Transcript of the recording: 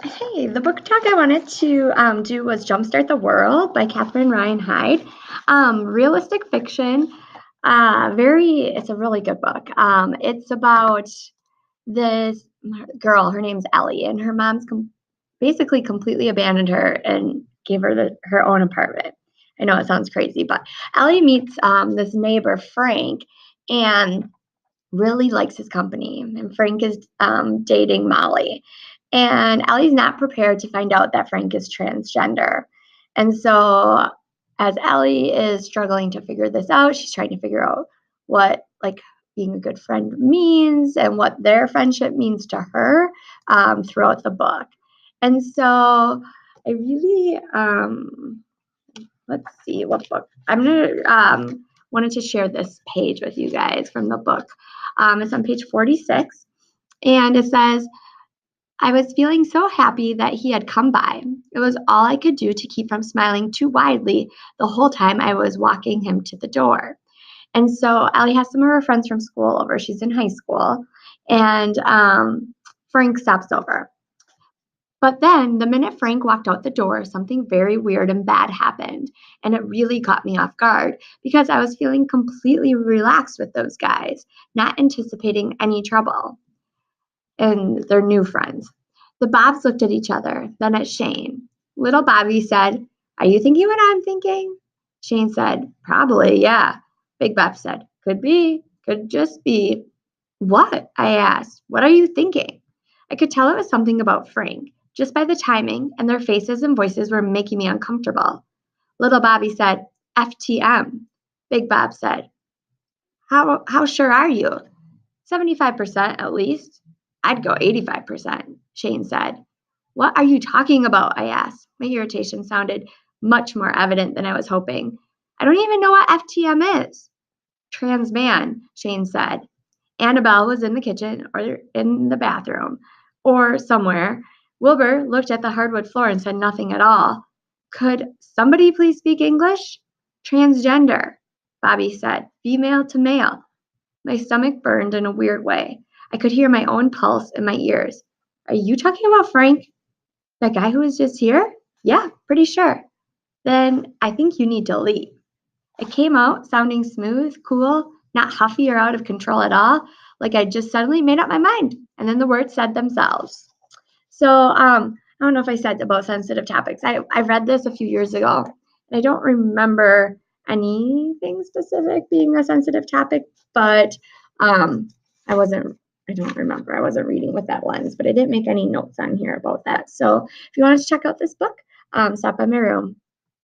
Hey, the book talk I wanted to do was Jumpstart the World by Catherine Ryan Hyde. Realistic fiction. It's a really good book. It's about this girl, her name's Ellie, and her mom's basically completely abandoned her and gave her her own apartment. I know it sounds crazy, but Ellie meets this neighbor, Frank, and really likes his company. And Frank is dating Molly. And Ellie's not prepared to find out that Frank is transgender. And so, as Ellie is struggling to figure this out, she's trying to figure out what, like, being a good friend means and what their friendship means to her throughout the book. And so, I really, let's see what book. I'm going to wanted to share this page with you guys from the book. It's on page 46, and it says, I was feeling so happy that he had come by. It was all I could do to keep from smiling too widely the whole time I was walking him to the door. And so Ellie has some of her friends from school over. She's in high school, and Frank stops over. But then, the minute Frank walked out the door, something very weird and bad happened, and it really caught me off guard because I was feeling completely relaxed with those guys, not anticipating any trouble. And their new friends. The Bobs looked at each other, then at Shane. Little Bobby said, Are you thinking what I'm thinking? Shane said, Probably, yeah. Big Bob said, Could be, could just be. What? I asked. What are you thinking? I could tell it was something about Frank, just by the timing, and their faces and voices were making me uncomfortable. Little Bobby said, FTM. Big Bob said, How sure are you? 75% at least. I'd go 85%, Shane said. What are you talking about? I asked. My irritation sounded much more evident than I was hoping. I don't even know what FTM is. Trans man, Shane said. Annabelle was in the kitchen or in the bathroom or somewhere. Wilbur looked at the hardwood floor and said nothing at all. Could somebody please speak English? Transgender, Bobby said. Female to male. My stomach burned in a weird way. I could hear my own pulse in my ears. Are you talking about Frank? That guy who was just here? Yeah, pretty sure. Then I think you need to leave. It came out sounding smooth, cool, not huffy or out of control at all, like I just suddenly made up my mind. And then the words said themselves. So I don't know if I said about sensitive topics. I read this a few years ago, and I don't remember anything specific being a sensitive topic, but um, I wasn't. I don't remember. I wasn't reading with that lens, but I didn't make any notes on here about that. So if you wanted to check out this book, stop by my room.